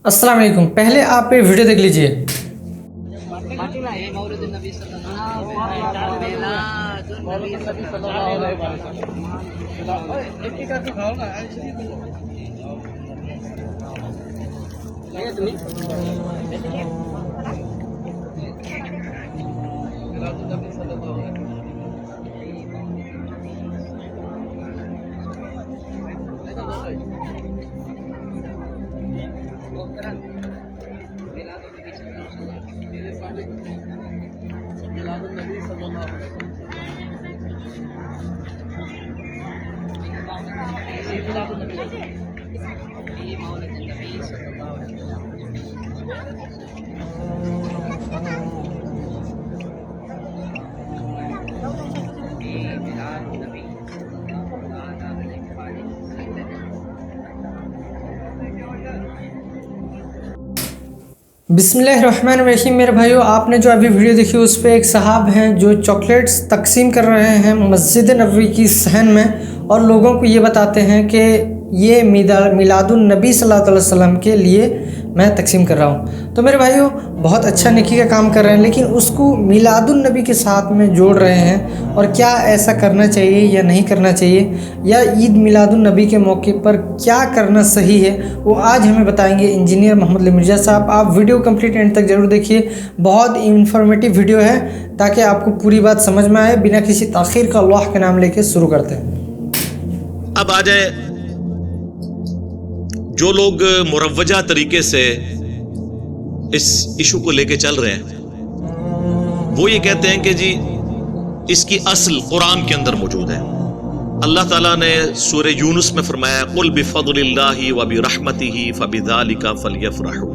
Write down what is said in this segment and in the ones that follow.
अस्सलाम वालेकुम। पहले आप ये वीडियो देख लीजिए। बिस्मिल्लाहिर्रहमानिर्रहीम। मेरे भाइयों, आपने जो अभी वीडियो देखी उस पे एक साहब हैं जो चॉकलेट्स तकसीम कर रहे हैं मस्जिद नबवी की सहन में, और लोगों को ये बताते हैं कि ये मिलादुन नबी सल्लल्लाहु अलैहि वसल्लम के लिए मैं तकसीम कर रहा हूँ। तो मेरे भाइयों, बहुत अच्छा नेकी का काम कर रहे हैं, लेकिन उसको मिलादुन नबी के साथ में जोड़ रहे हैं। और क्या ऐसा करना चाहिए या नहीं करना चाहिए, या ईद मिलादुन नबी के मौके पर क्या करना सही है, वो आज हमें बताएंगे इंजीनियर मोहम्मद अली मिर्ज़ा साहब। आप वीडियो कंप्लीट एंड तक ज़रूर देखिए, बहुत इन्फॉर्मेटिव वीडियो है, ताकि आपको पूरी बात समझ में आए। बिना किसी ताख़ीर का अल्लाह के नाम लेके शुरू करते हैं। अब आ जाए, जो लोग मुरव्वजा तरीके से इस इशू को लेके चल रहे हैं, वो ये कहते हैं कि जी इसकी असल कुरान के अंदर मौजूद है। अल्लाह ताला ने सूरह यूनुस में फरमाया, कुल बिफज़लिल्लाहि व बिरहमतिही फबिज़ालिका फलयफ़रहू,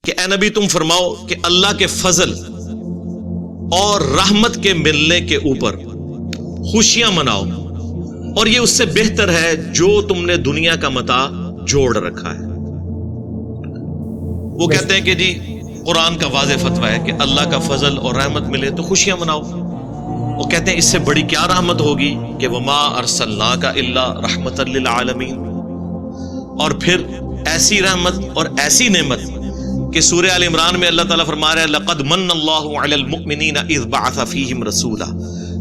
कि ए नबी तुम फरमाओ कि अल्लाह के फजल और रहमत के मिलने के ऊपर खुशियां मनाओ, और ये उससे बेहतर है जो तुमने दुनिया का मता जोड़ रखा है। वो कहते हैं कि जी कुरान का वाज़े फतवा है कि अल्लाह का फजल और रहमत मिले तो खुशियां मनाओ। वो कहते हैं इससे बड़ी क्या रहमत होगी कि वमा अरसलनाका इल्ला रहमतल लिल आलमीन। और फिर ऐसी रहमत और ऐसी नेमत कि सूरह आल इमरान में अल्लाह ताला फरमा रहा है, लक़द मन्नल्लाहु अलल मुमिनीना इज़ बअसा फ़ीहिम रसूला,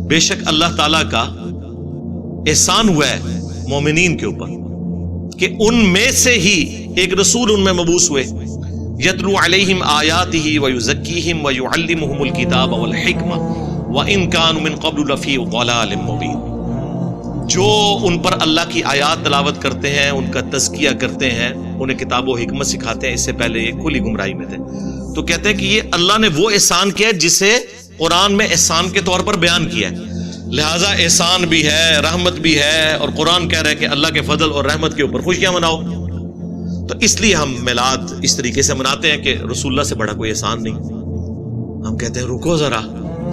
बेशक अल्लाह ताला का एहसान हुआ है मोमिनीन के ऊपर कि उनमें से ही एक रसूल उनमें मबूस हुए, यतलू अलैहिम आयातिही व युज़क्कीहिम व युअल्लिमुहुमुल किताब वल हिकमा व इन कानू मिन क़ब्लु लफ़ी ज़लालिम मुबीन, जो उन पर अल्लाह की आयात तलावत करते हैं, उनका तज़किया करते हैं, उन्हें किताब व हिकमत सिखाते हैं, इससे पहले ये खुली गुमराही में थे। तो कहते हैं कि ये अल्लाह ने वो एहसान किया जिसे कुरान में एहसान के तौर पर बयान किया है, लिहाजा एहसान भी है, रहमत भी है, और कुरान कह रहा है कि अल्लाह के फजल और रहमत के ऊपर खुशियां मनाओ। तो इसलिए हम मिलाद इस तरीके से मनाते हैं कि रसूलुल्लाह से बड़ा कोई एहसान नहीं। हम कहते हैं रुको जरा,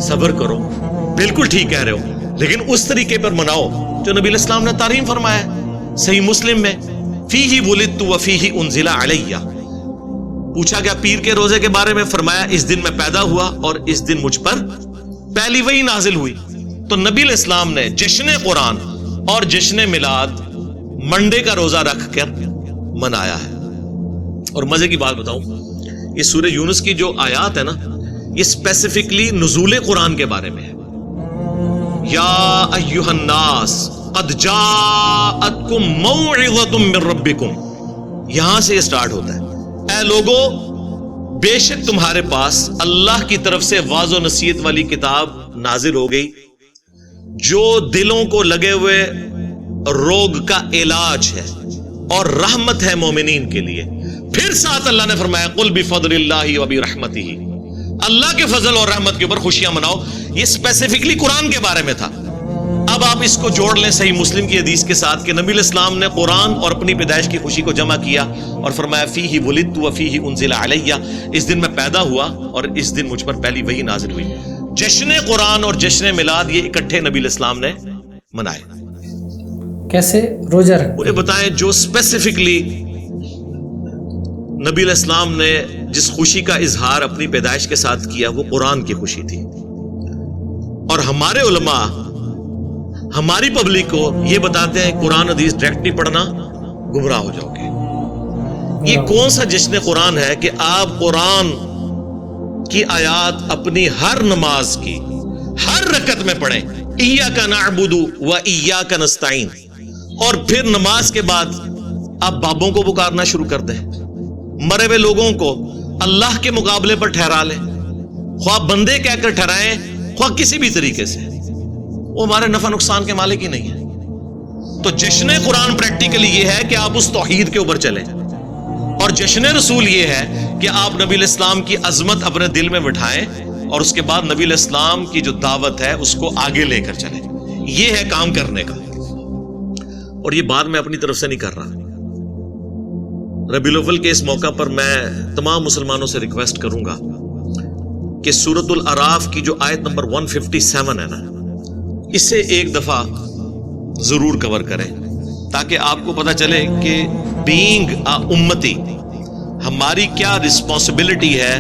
सब्र करो, बिल्कुल ठीक कह रहे हो, लेकिन उस तरीके पर मनाओ जो नबी इस्लाम ने तारीम फरमाया है। सही मुस्लिम में फीही वुलिदतु व फीही उनजिला अलैया, पूछा गया पीर के रोजे के बारे में, फरमाया इस दिन मैं पैदा हुआ और इस दिन मुझ पर पहली वही नाजिल हुई। तो नबी इस्लाम ने जश्न कुरान और जश्न मिलाद मंडे का रोजा रखकर मनाया है। और मजे की बात बताऊं, ये सूरह यूनुस की जो आयात है ना, ये स्पेसिफिकली नुज़ूल कुरान के बारे में है। या अय्युहन नास क़द जाअतकुम मौइज़तुम मिर रब्बिकुम, यहां से ये स्टार्ट होता है। ऐ लोगो, बेशक तुम्हारे पास अल्लाह की तरफ से वाज़ो नसीहत वाली किताब नाजिल हो गई, जो दिलों को लगे हुए रोग का इलाज है और रहमत है मोमिनीन के लिए। फिर साथ अल्लाह ने फरमाया, कुल बिफज़लिल्लाहि व बिरहमतिही, अल्लाह के फजल और रहमत के ऊपर खुशियां मनाओ। ये स्पेसिफिकली कुरान के बारे में था। अब आप इसको जोड़ लें सही मुस्लिम की हदीस के साथ कि नबी इस्लाम ने कुरान और अपनी पैदाइश की खुशी को जमा किया और फरमाया, फीही वुलिदतु व फीही उनजिला अलैया, इस दिन मैं पैदा हुआ और इस दिन मुझ पर पहली वही नाजिल हुई। जश्न कुरान और जश्न मिलाद ये इकट्ठे नबी इस्लाम ने मनाए। कैसे? रोजा रख, मुझे बताएं जो स्पेसिफिकली नबी इस्लाम ने जिस खुशी का इजहार अपनी पैदाइश के साथ किया वो कुरान की खुशी थी। और हमारे उलमा हमारी पब्लिक को ये बताते हैं कुरान हदीस डायरेक्ट नहीं पढ़ना, گمراہ ہو جاؤ گے۔ یہ کون سا جشن قرآن ہے کہ آپ قرآن کی آیات اپنی ہر نماز کی ہر رکعت میں پڑھیں، ایاک نعبد و ایاک نستعین، اور پھر نماز کے بعد آپ بابوں کو پکارنا شروع کر دیں، مرے ہوئے لوگوں کو اللہ کے مقابلے پر ٹھہرا لیں، خواہ بندے کہہ کر ٹھہرائیں خواہ کسی بھی طریقے سے، وہ ہمارے نفع نقصان کے مالک ہی نہیں ہے۔ تو جشن قرآن پریکٹیکلی یہ ہے کہ آپ اس توحید کے اوپر چلیں، اور جشن رسول یہ ہے کہ آپ نبی الاسلام کی عظمت اپنے دل میں بٹھائیں اور اس کے بعد نبی الاسلام کی جو دعوت ہے اس کو آگے لے کر چلیں۔ یہ ہے کام کرنے کا، اور یہ بات میں اپنی طرف سے نہیں کر رہا۔ ربیع الاول کے اس موقع پر میں تمام مسلمانوں سے ریکویسٹ کروں گا کہ سورۃ الاعراف کی جو آیت نمبر 157 ہے نا، اسے ایک دفعہ ضرور کور کریں تاکہ آپ کو پتہ چلے کہ بینگ امتی ہماری کیا رسپانسبلٹی ہے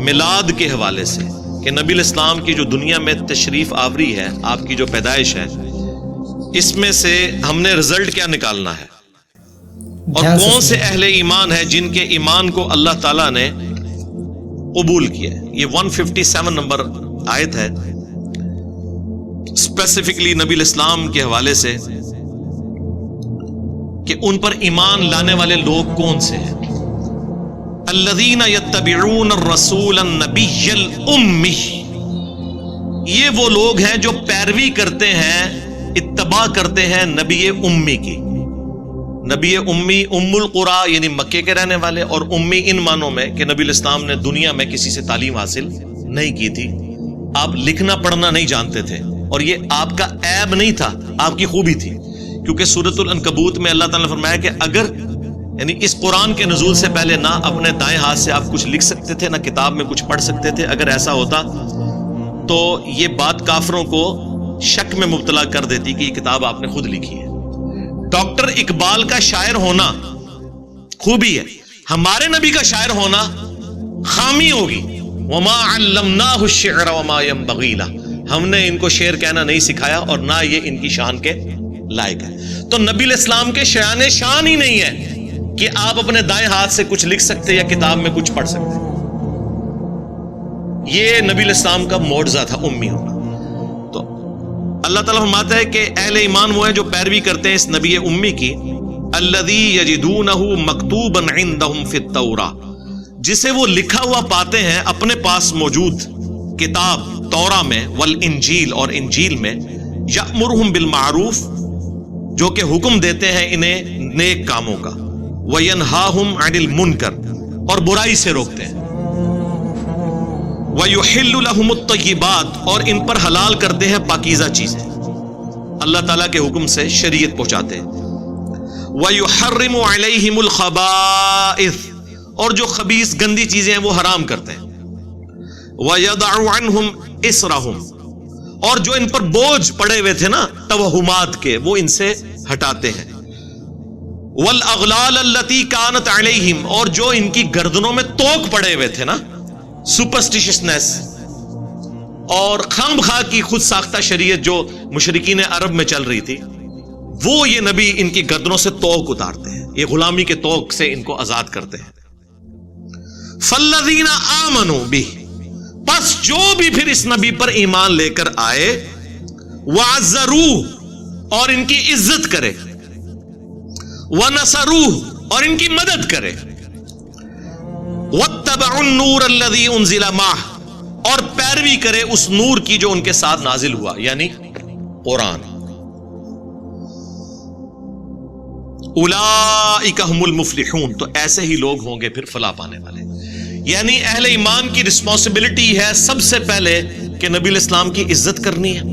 میلاد کے حوالے سے، کہ نبی الاسلام کی جو دنیا میں تشریف آوری ہے، آپ کی جو پیدائش ہے، اس میں سے ہم نے رزلٹ کیا نکالنا ہے، اور کون سے اہل ایمان ہیں جن کے ایمان کو اللہ تعالیٰ نے قبول کیا ہے۔ یہ 157 نمبر آیت ہے، اسپیسیفکلی نبی الاسلام کے حوالے سے کہ ان پر ایمان لانے والے لوگ کون سے ہیں۔ الذین یتبعون الرسول النبی الامی، یہ وہ لوگ ہیں جو پیروی کرتے ہیں، اتباع کرتے ہیں نبی امی کی۔ نبی امی ام القرا یعنی مکے کے رہنے والے، اور امی ان معنوں میں کہ نبی الاسلام نے دنیا میں کسی سے تعلیم حاصل نہیں کی تھی، آپ لکھنا پڑھنا نہیں جانتے تھے، اور یہ آپ کا عیب نہیں تھا، آپ کی خوبی تھی، کیونکہ سورۃ العنکبوت میں اللہ تعالیٰ نے فرمایا کہ اگر یعنی اس قرآن کے نزول سے پہلے نہ اپنے دائیں ہاتھ سے آپ کچھ لکھ سکتے تھے، نہ کتاب میں کچھ پڑھ سکتے تھے، اگر ایسا ہوتا تو یہ بات کافروں کو شک میں مبتلا کر دیتی کہ یہ کتاب آپ نے خود لکھی ہے۔ ڈاکٹر اقبال کا شاعر ہونا خوبی ہے، ہمارے نبی کا شاعر ہونا خامی ہوگی۔ وما علمناہ الشعر وما ينبغی لہ، ہم نے ان کو شعر کہنا نہیں سکھایا اور نہ یہ ان کی شان کے لائق ہے۔ تو نبی الاسلام کے شان شان ہی نہیں ہے کہ آپ اپنے دائیں ہاتھ سے کچھ لکھ سکتے یا کتاب میں کچھ پڑھ سکتے۔ یہ نبی الاسلام کا معجزہ تھا امی ہونا۔ تو اللہ تعالیٰ فرماتا ہے کہ اہل ایمان وہ ہیں جو پیروی کرتے ہیں اس نبی امی کی، الذی یجدونہ مکتوبا عندہم فی التوراۃ، جسے وہ لکھا ہوا پاتے ہیں اپنے پاس موجود کتاب توراہ میں، والانجیل اور انجیل میں، یأمرہم بالمعروف، جو کہ حکم دیتے ہیں انہیں نیک کاموں کا، وینہاہم عن المنکر، اور برائی سے روکتے ہیں، وَيُحِلُّ لَهُمُ الطَّيِّبَاتِ، اور ان پر حلال کرتے ہیں پاکیزہ چیزیں، اللہ تعالیٰ کے حکم سے شریعت پہنچاتے ہیں، وَيُحَرِّمُ عَلَيْهِمُ الْخَبَائِثِ، اور جو خبیث گندی چیزیں ہیں وہ حرام کرتے ہیں، وَيَضَعُ عَنْهُمْ إِصْرَهُمْ، اور جو ان پر بوجھ پڑے ہوئے تھے نا توہمات کے، وہ ان سے ہٹاتے ہیں، وَالْأَغْلَالَ الَّتِي كَانَتْ عَلَيْهِمْ، اور جو ان کی گردنوں میں توق پڑے ہوئے تھے نا، سپرسٹیشنس اور خام خواہ کی خود ساختہ شریعت جو مشرکین عرب میں چل رہی تھی، وہ یہ نبی ان کی گردنوں سے توق اتارتے ہیں، یہ غلامی کے توق سے ان کو آزاد کرتے ہیں۔ فَالَّذِينَ آمَنُوا بِهِ، پس جو بھی پھر اس نبی پر ایمان لے کر آئے، وَعَزَّرُوهُ، اور ان کی عزت کرے، وَنَصَرُوهُ، اور ان کی مدد کرے، وَاتَّبَعُوا النُّورَ الَّذِي أُنزِلَ مَعَهُ، اور پیروی کرے اس نور کی جو ان کے ساتھ نازل ہوا، یعنی قرآن۔ اولئک هم المفلحون، تو ایسے ہی لوگ ہوں گے پھر فلاح پانے والے۔ یعنی اہل ایمان کی رسپانسبلٹی ہے سب سے پہلے کہ نبی الاسلام کی عزت کرنی ہے،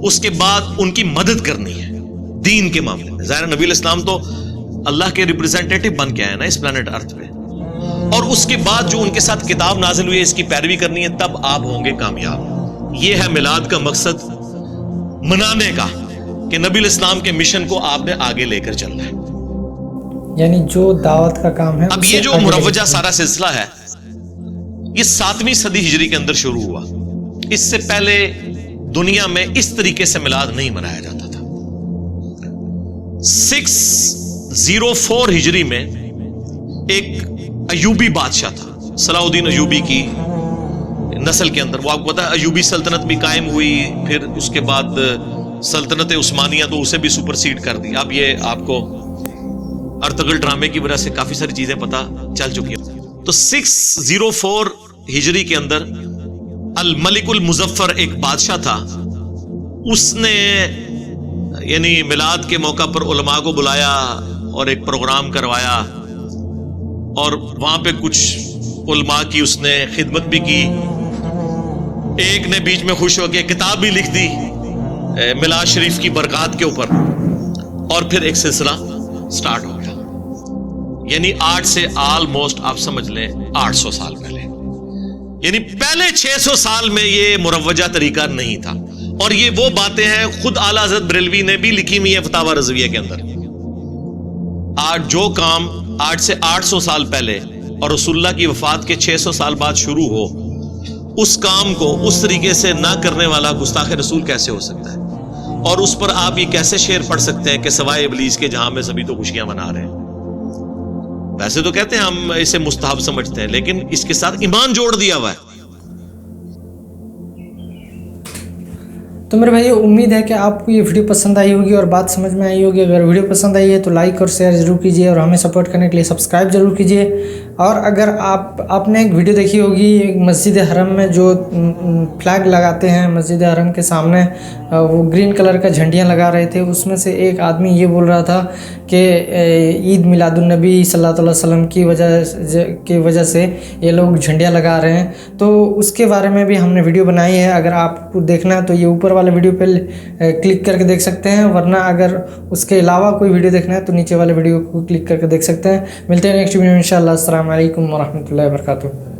اس کے بعد ان کی مدد کرنی ہے دین کے معاملے میں۔ ظاہر نبی الاسلام تو اللہ کے ریپرزینٹیٹو بن کے آئے نا اس پلانٹ ارتھ پہ، اور اس کے بعد جو ان کے ساتھ کتاب نازل ہوئی ہے اس کی پیروی کرنی ہے، تب آپ ہوں گے کامیاب۔ یہ ہے میلاد کا مقصد منانے کا، کہ نبی الاسلام کے مشن کو آپ نے آگے لے کر چلنا ہے، یعنی جو دعوت کا کام ہے۔ اب یہ جو مروجہ سارا سلسلہ ہے یہ 7ویں صدی ہجری کے اندر شروع ہوا، اس سے پہلے دنیا میں اس طریقے سے میلاد نہیں منایا جاتا تھا۔ 6 604 हिजरी में एक अयूबी बादशाह था, सलाउद्दीन अयूबी की नस्ल के अंदर। वो आपको पता है अयूबी सल्तनत भी कायम हुई, फिर उसके बाद सल्तनत उस्मानिया तो उसे भी सुपरसीड कर दी। अब ये आपको अर्तुगरुल ड्रामे की वजह से काफी सारी चीजें पता चल चुकी हैं। तो 604 हिजरी के अंदर अल मलिकुल मुजफ्फर एक बादशाह था, उसने यानी मिलाद के मौका पर उलमा को बुलाया और एक प्रोग्राम करवाया, और वहां पे कुछ उलमा की उसने खिदमत भी की। एक ने बीच में खुश होकर किताब भी लिख दी मिलाद शरीफ की बरकत के ऊपर, और फिर एक सिलसिला स्टार्ट हो गया। यानी 8 से ऑलमोस्ट आप समझ लें 800 साल पहले, यानी पहले 600 साल में ये मुरव्वजा तरीका नहीं था। और ये वो बातें हैं खुद आला हज़रत बरेलवी ने भी लिखी हुई है फतावा रज़विया के अंदर। आज जो काम 8 से 800 साल पहले और रसूलुल्लाह की वफात के 600 साल बाद शुरू हो, उस काम को उस तरीके से ना करने वाला गुस्ताख रसूल कैसे हो सकता है? और उस पर आप ये कैसे शेर पढ़ सकते हैं कि सवाए इब्लीस के जहां में सभी तो खुशियां मना रहे हैं? वैसे तो कहते हैं हम इसे मुस्तहब समझते हैं, लेकिन इसके साथ ईमान जोड़ दिया हुआ है। तो मेरे भाई उम्मीद है कि आपको ये वीडियो पसंद आई होगी और बात समझ में आई होगी। अगर वीडियो पसंद आई है तो लाइक और शेयर ज़रूर कीजिए, और हमें सपोर्ट करने के लिए सब्सक्राइब जरूर कीजिए। और अगर आपने एक वीडियो देखी होगी एक मस्जिद हरम में जो फ्लैग लगाते हैं मस्जिद हरम के सामने, वो ग्रीन कलर का झंडियाँ लगा रहे थे, उसमें से एक आदमी ये बोल रहा था कि ईद मिलादुन्नबी सल्लल्लाहु अलैहि वसल्लम की वजह से ये लोग झंडियाँ लगा रहे हैं। तो उसके बारे में भी हमने वीडियो बनाई है, अगर आपको देखना है तो ये ऊपर वाले वीडियो पे क्लिक करके देख सकते हैं, वरना अगर उसके अलावा कोई वीडियो देखना है तो नीचे वाले वीडियो को क्लिक करके देख सकते हैं। मिलते हैं नेक्स्ट वीडियो में इंशाअल्लाह। अस्सलाम वालेकुम व रहमतुल्लाहि व बरकातुहू।